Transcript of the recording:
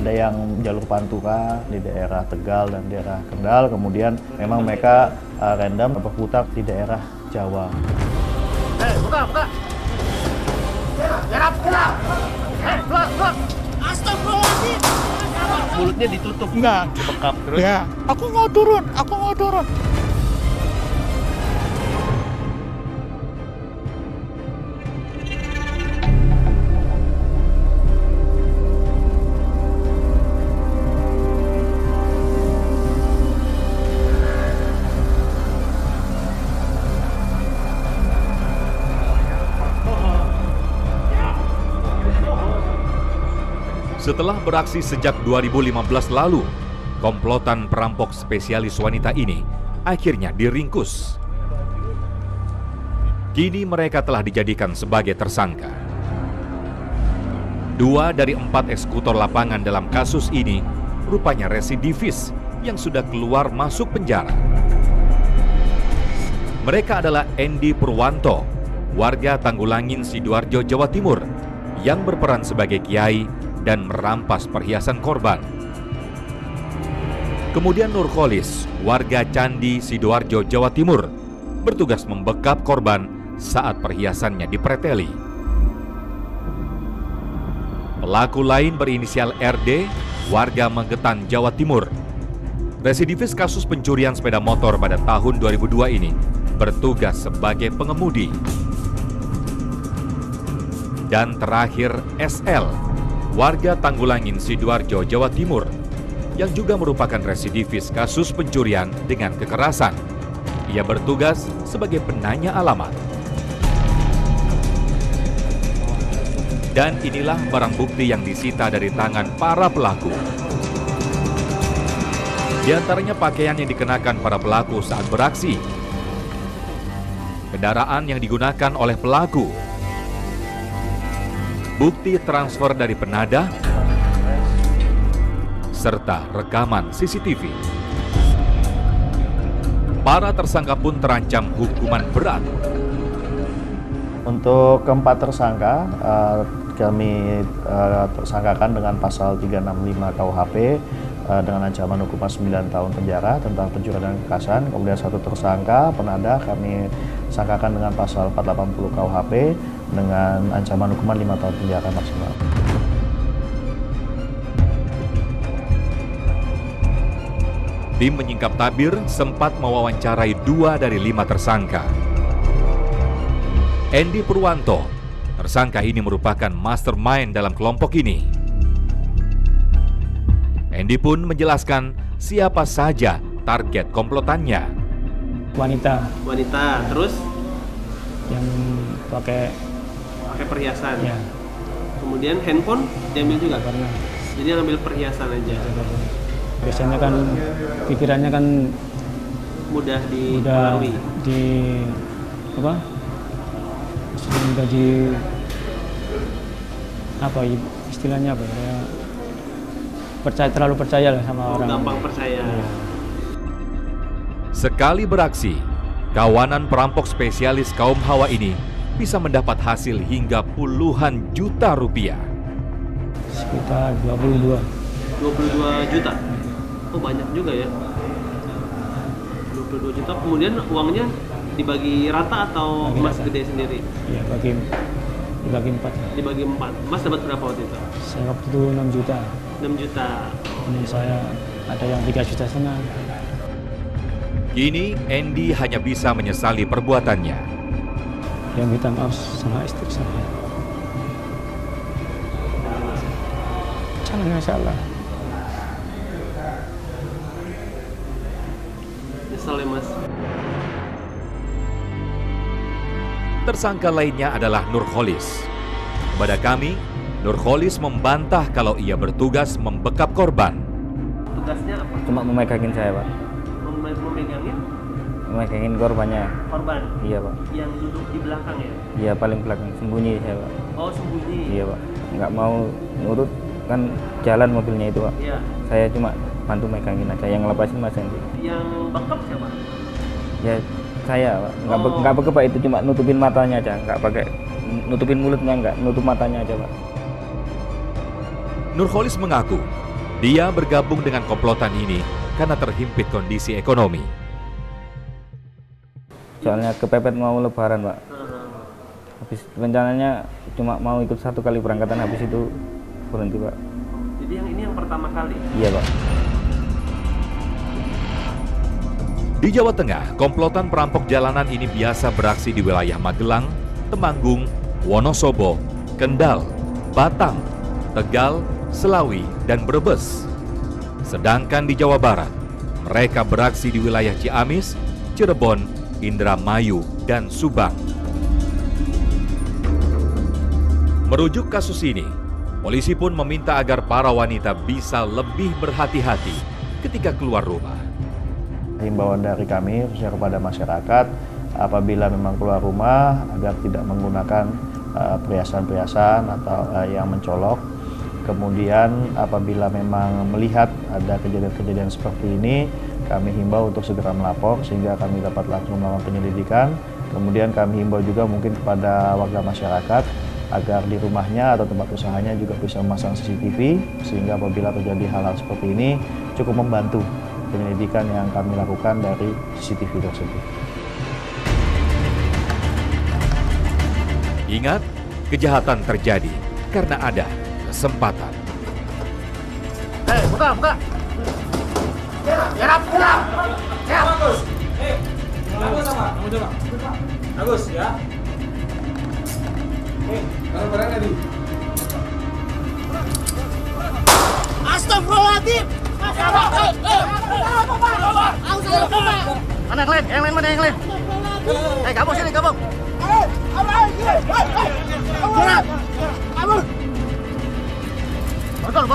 ada yang jalur Pantura di daerah Tegal dan daerah Kendal, kemudian memang mereka random berputar di daerah Jawa. Buka! Keluar! Astagfirullahaladzim! Mulutnya ditutup? Enggak. Dibekap terus? Ya, aku mau turun. Setelah beraksi sejak 2015 lalu, komplotan perampok spesialis wanita ini akhirnya diringkus. Kini mereka telah dijadikan sebagai tersangka. 2 dari 4 eksekutor lapangan dalam kasus ini rupanya residivis yang sudah keluar masuk penjara. Mereka adalah Endi Purwanto, warga Tanggulangin, Sidoarjo, Jawa Timur, yang berperan sebagai kiai dan merampas perhiasan korban. Kemudian Nurholis, warga Candi, Sidoarjo, Jawa Timur, bertugas membekap korban saat perhiasannya dipreteli. Pelaku lain berinisial RD, warga Magetan, Jawa Timur. Residivis kasus pencurian sepeda motor pada tahun 2002 ini bertugas sebagai pengemudi. Dan terakhir SL, warga Tanggulangin, Sidoarjo, Jawa Timur, yang juga merupakan residivis kasus pencurian dengan kekerasan. Ia bertugas sebagai penanya alamat. Dan inilah barang bukti yang disita dari tangan para pelaku. Di antaranya pakaian yang dikenakan para pelaku saat beraksi, kendaraan yang digunakan oleh pelaku, bukti transfer dari penadah, serta rekaman CCTV. Para tersangka pun terancam hukuman berat. Untuk keempat tersangka, kami tersangkakan dengan pasal 365 KUHP dengan ancaman hukuman 9 tahun penjara tentang pencurian dan kekerasan. Kemudian satu tersangka penadah kami sangkakan dengan pasal 480 KUHP dengan ancaman hukuman 5 tahun penjara maksimal. Tim menyingkap tabir sempat mewawancarai 2 dari 5 tersangka. Endi Purwanto, tersangka ini merupakan mastermind dalam kelompok ini. Endi pun menjelaskan siapa saja target komplotannya. Wanita Terus? yang pakai Perhiasan? ya Kemudian handphone diambil juga? pernah. Jadi yang ambil perhiasan aja? Biasanya kan pikirannya kan Mudah udah dipengaruhi? Sudah di istilahnya ya, terlalu percaya lah sama orang. Gampang percaya? Iya. Sekali beraksi, kawanan perampok spesialis kaum Hawa ini bisa mendapat hasil hingga puluhan juta rupiah. Sekitar 22 juta? Oh, banyak juga ya? 22 juta, kemudian uangnya dibagi rata atau Bagi Mas rata. gede sendiri? ya, dibagi 4. Dibagi 4. Mas dapat berapa waktu itu? Saya waktu itu 6 juta. 6 juta. Teman saya ada yang 3,5 juta. Kini Endi hanya bisa menyesali perbuatannya. Yang minta maaf sama istri saya. Jangan salah. Nyesel ya, Mas? Tersangka lainnya adalah Nurholis. Kepada kami, Nurholis membantah kalau ia bertugas membekap korban. Tugasnya apa? Cuma memegangin saya, Pak. Memegangin Memegangin korbannya. korban? Iya, Pak. Yang duduk di belakang ya? Iya, paling belakang. Sembunyi saya, Pak. Oh, sembunyi? Iya, Pak. Nggak mau nurut, kan jalan mobilnya itu, Pak. Iya. Saya cuma bantu megangin aja. Yang ngelepasin Mas Endi. Yang bekap siapa? Ya, saya, Pak. Nggak bekep, Pak. Itu cuma nutupin matanya aja. Nggak pakai nutupin mulutnya, nggak. Nutup matanya aja, Pak. Nurholis mengaku Dia bergabung dengan komplotan ini karena terhimpit kondisi ekonomi. Soalnya kepepet mau lebaran, Pak. Habis rencananya cuma mau ikut 1 kali berangkatan, habis itu berhenti, Pak. Jadi yang ini yang pertama kali? Iya, Pak. Di Jawa Tengah, komplotan perampok jalanan ini biasa beraksi di wilayah Magelang, Temanggung, Wonosobo, Kendal, Batang, Tegal, Selawi, dan Brebes. Sedangkan di Jawa Barat, mereka beraksi di wilayah Ciamis, Cirebon, Indramayu, dan Subang. Merujuk kasus ini, polisi pun meminta agar para wanita bisa lebih berhati-hati ketika keluar rumah. Himbauan dari kami khususnya kepada masyarakat apabila memang keluar rumah agar tidak menggunakan perhiasan-perhiasan atau yang mencolok. Kemudian apabila memang melihat ada kejadian-kejadian seperti ini, kami himbau untuk segera melapor sehingga kami dapat langsung melakukan penyelidikan. Kemudian kami himbau juga mungkin kepada warga masyarakat agar di rumahnya atau tempat usahanya juga bisa memasang CCTV sehingga apabila terjadi hal-hal seperti ini cukup membantu penyelidikan yang kami lakukan dari CCTV tersebut. Ingat, kejahatan terjadi karena ada kesempatan. Buka. Bagus. Bagus sama. Kamu coba. Bagus ya. Barang-barangnya di. Astagfirullahaladzim. Mana yang lain? Mana yang lain? Gabung sini, gabung. Kabur. Betul.